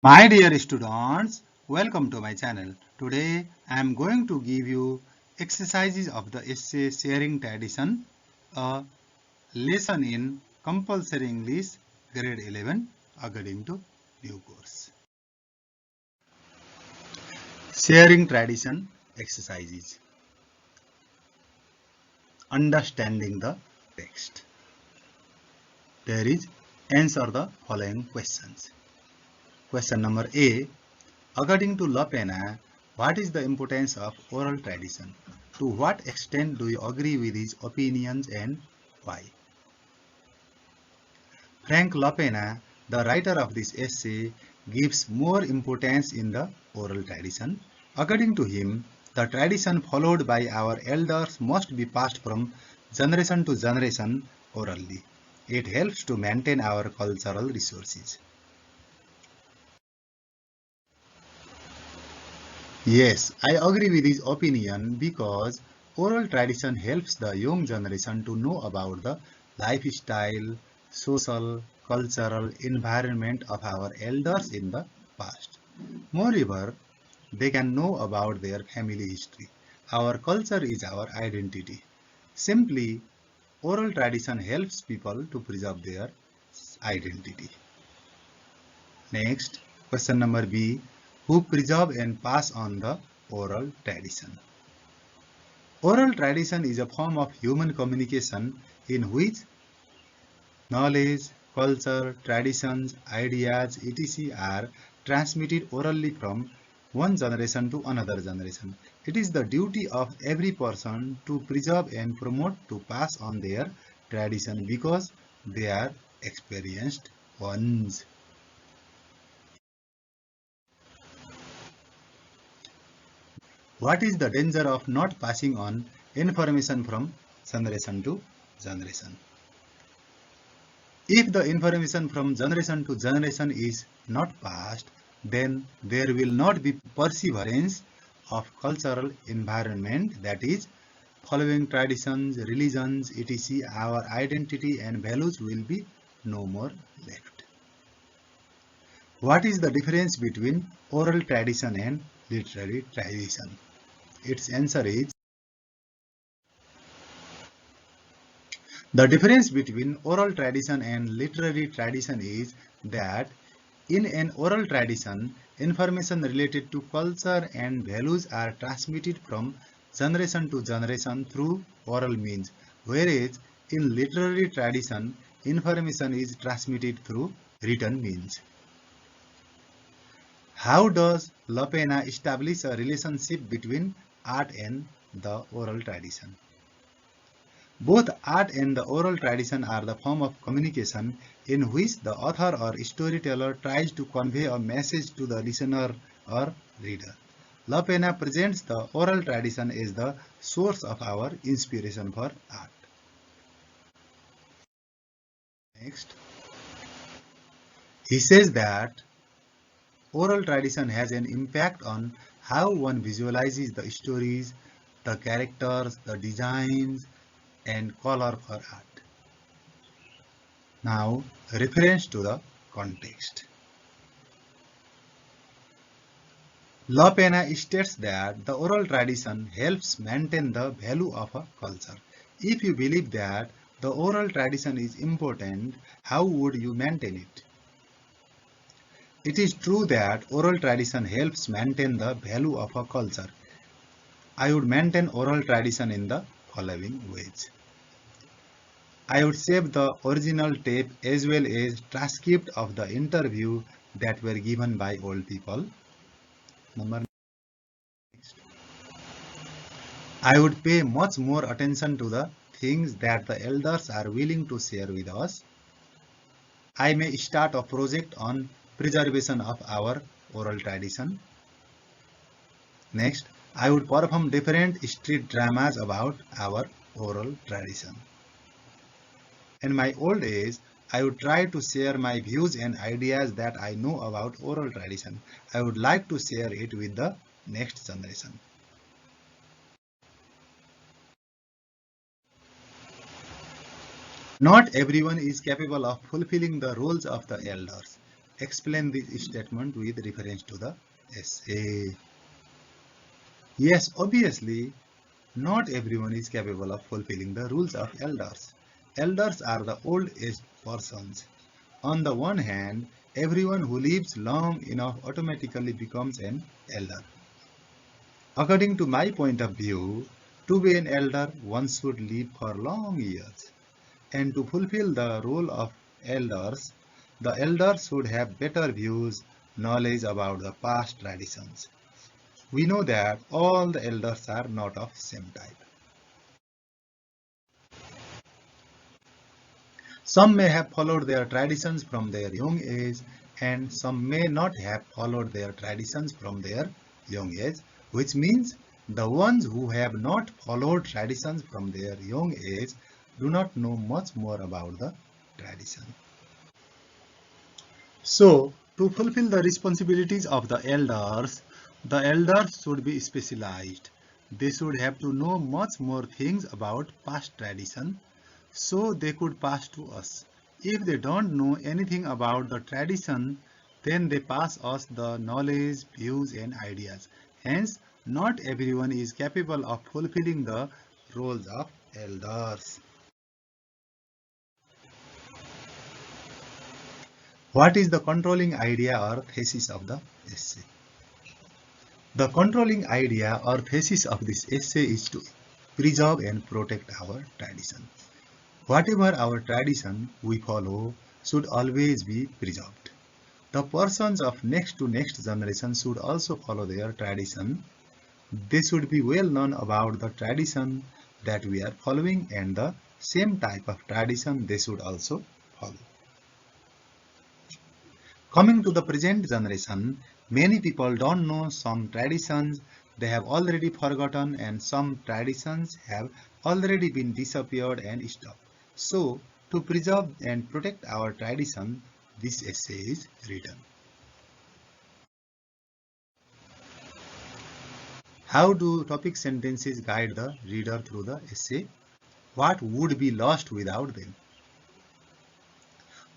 My dear students, welcome to my channel. Today I am going to give you exercises of the essay Sharing Tradition, a lesson in compulsory English grade 11 according to new course. Sharing Tradition exercises. Understanding the text. There is answer the following questions. Question number A. According to LA Pena, what is the importance of oral tradition? To what extent do you agree with his opinions and why? Frank LA Pena, the writer of this essay, gives more importance in the oral tradition. According to him, the tradition followed by our elders must be passed from generation to generation orally. It helps to maintain our cultural resources. Yes, I agree with his opinion because oral tradition helps the young generation to know about the lifestyle, social, cultural environment of our elders in the past. Moreover, they can know about their family history. Our culture is our identity. Simply, oral tradition helps people to preserve their identity. Next, question number B. Who preserve and pass on the oral tradition? Oral tradition is a form of human communication in which knowledge, culture, traditions, ideas, etc. are transmitted orally from one generation to another generation. It is the duty of every person to preserve and promote to pass on their tradition because they are experienced ones. What is the danger of not passing on information from generation to generation? If the information from generation to generation is not passed, then there will not be perseverance of cultural environment, that is, following traditions, religions, etc. Our identity and values will be no more left. What is the difference between oral tradition and literary tradition? Its answer is the difference between oral tradition and literary tradition is that in an oral tradition, information related to culture and values are transmitted from generation to generation through oral means, whereas in literary tradition, information is transmitted through written means. How does La Pena establish a relationship between art and the oral tradition? Both art and the oral tradition are the form of communication in which the author or storyteller tries to convey a message to the listener or reader. La Pena presents the oral tradition as the source of our inspiration for art. Next, he says that oral tradition has an impact on how one visualizes the stories, the characters, the designs, and color for art. Now, reference to the context. La Pena states that the oral tradition helps maintain the value of a culture. If you believe that the oral tradition is important, how would you maintain it? It is true that oral tradition helps maintain the value of a culture. I would maintain oral tradition in the following ways. I would save the original tape as well as transcript of the interview that were given by old people. Number next. I would pay much more attention to the things that the elders are willing to share with us. I may start a project on preservation of our oral tradition. Next, I would perform different street dramas about our oral tradition. In my old age, I would try to share my views and ideas that I know about oral tradition. I would like to share it with the next generation. Not everyone is capable of fulfilling the roles of the elders. Explain this statement with reference to the essay. Yes, obviously, not everyone is capable of fulfilling the rules of elders. Elders are the old-aged persons. On the one hand, everyone who lives long enough automatically becomes an elder. According to my point of view, to be an elder, one should live for long years. And to fulfill the role of elders, the elders should have better views, knowledge about the past traditions. We know that all the elders are not of same type. Some may have followed their traditions from their young age, and some may not have followed their traditions from their young age, which means the ones who have not followed traditions from their young age do not know much more about the tradition. So, to fulfill the responsibilities of the elders should be specialized. They should have to know much more things about past tradition so they could pass to us. If they don't know anything about the tradition, then they pass us the knowledge, views and ideas. Hence, not everyone is capable of fulfilling the roles of elders. What is the controlling idea or thesis of the essay? The controlling idea or thesis of this essay is to preserve and protect our tradition. Whatever our tradition we follow should always be preserved. The persons of next to next generation should also follow their tradition. They should be well known about the tradition that we are following and the same type of tradition they should also follow. Coming to the present generation, many people don't know some traditions they have already forgotten and some traditions have already been disappeared and stopped. So, to preserve and protect our tradition, this essay is written. How do topic sentences guide the reader through the essay? What would be lost without them?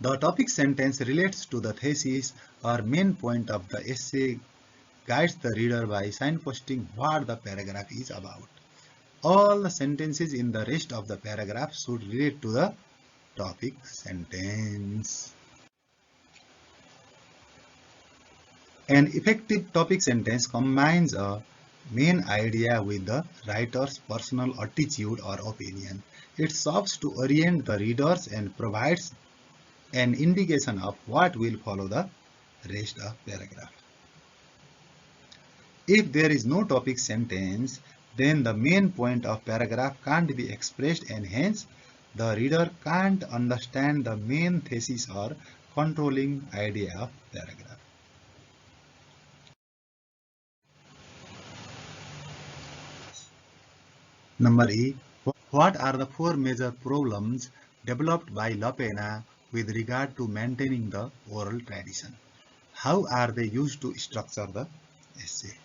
The topic sentence relates to the thesis or main point of the essay, guides the reader by signposting what the paragraph is about. All the sentences in the rest of the paragraph should relate to the topic sentence. An effective topic sentence combines a main idea with the writer's personal attitude or opinion. It serves to orient the readers and provides an indication of what will follow the rest of paragraph. If there is no topic sentence, then the main point of paragraph can't be expressed and hence the reader can't understand the main thesis or controlling idea of paragraph. Number E. What are the four major problems developed by LA Pena with regard to maintaining the oral tradition? How are they used to structure the essay?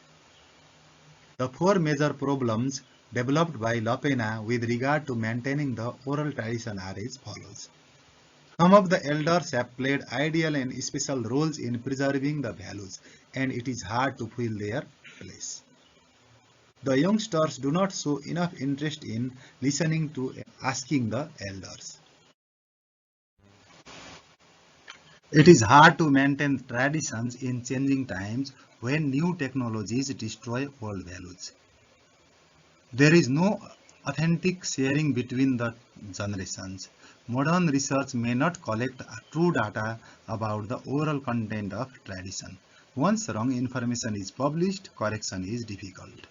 The four major problems developed by LA Pena with regard to maintaining the oral tradition are as follows. Some of the elders have played ideal and special roles in preserving the values, and it is hard to fill their place. The youngsters do not show enough interest in listening to and asking the elders. It is hard to maintain traditions in changing times when new technologies destroy old values. There is no authentic sharing between the generations. Modern research may not collect true data about the oral content of tradition. Once wrong information is published, correction is difficult.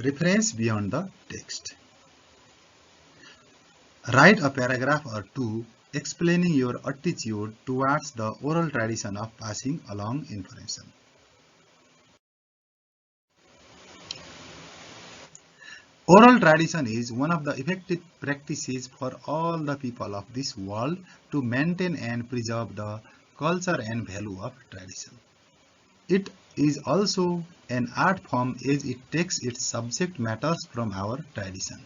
Reference beyond the text. Write a paragraph or two explaining your attitude towards the oral tradition of passing along information. Oral tradition is one of the effective practices for all the people of this world to maintain and preserve the culture and value of tradition. It is also an art form as it takes its subject matters from our tradition.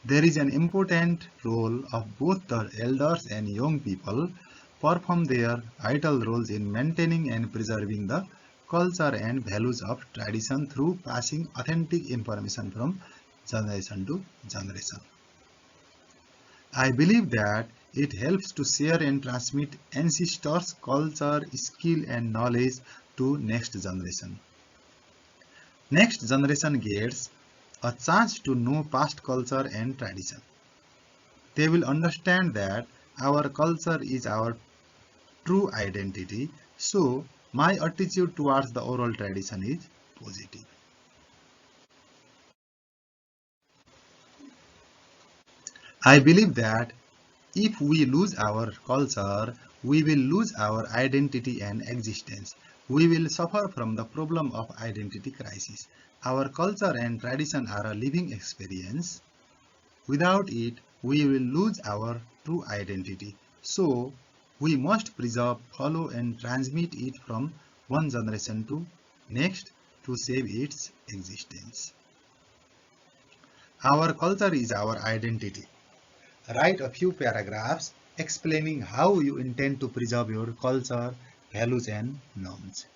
There is an important role of both the elders and young people. perform their vital roles in maintaining and preserving the culture and values of tradition through passing authentic information from generation to generation. I believe that it helps to share and transmit ancestors' culture, skill and knowledge to next generation. Next generation gets a chance to know past culture and tradition. They will understand that our culture is our true identity, so my attitude towards the oral tradition is positive. I believe that if we lose our culture, we will lose our identity and existence. We will suffer from the problem of identity crisis. Our culture and tradition are a living experience. Without it, we will lose our true identity. So, we must preserve, follow and transmit it from one generation to next to save its existence. Our culture is our identity. Write a few paragraphs explaining how you intend to preserve your culture, values and norms.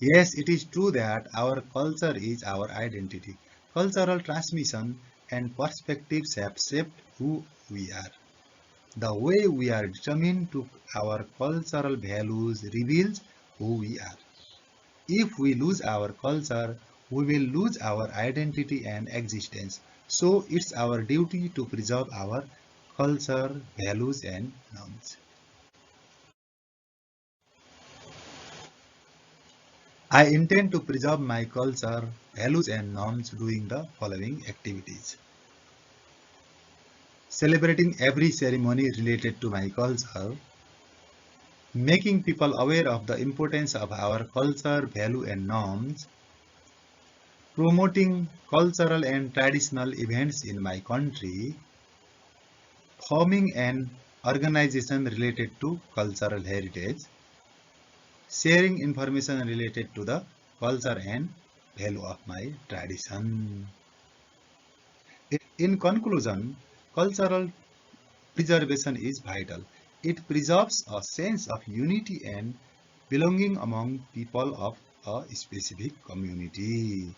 Yes, it is true that our culture is our identity. Cultural transmission and perspectives have shaped who we are. The way we are determined to our cultural values reveals who we are. If we lose our culture, we will lose our identity and existence. So it's our duty to preserve our culture, values and norms. I intend to preserve my culture, values and norms doing the following activities. Celebrating every ceremony related to my culture, making people aware of the importance of our culture, value and norms, promoting cultural and traditional events in my country, forming an organization related to cultural heritage, sharing information related to the culture and value of my tradition. In conclusion, cultural preservation is vital. It preserves a sense of unity and belonging among people of a specific community.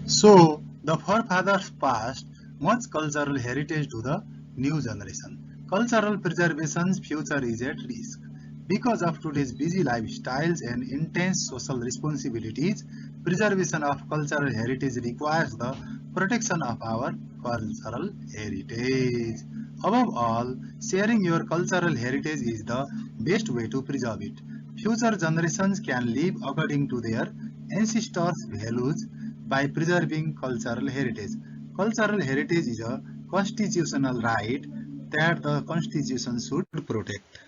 So, the forefathers passed much cultural heritage to the new generation. Cultural preservation's future is at risk. Because of today's busy lifestyles and intense social responsibilities, preservation of cultural heritage requires the protection of our cultural heritage. Above all, sharing your cultural heritage is the best way to preserve it. Future generations can live according to their ancestors' values by preserving cultural heritage. Cultural heritage is a constitutional right that the Constitution should protect.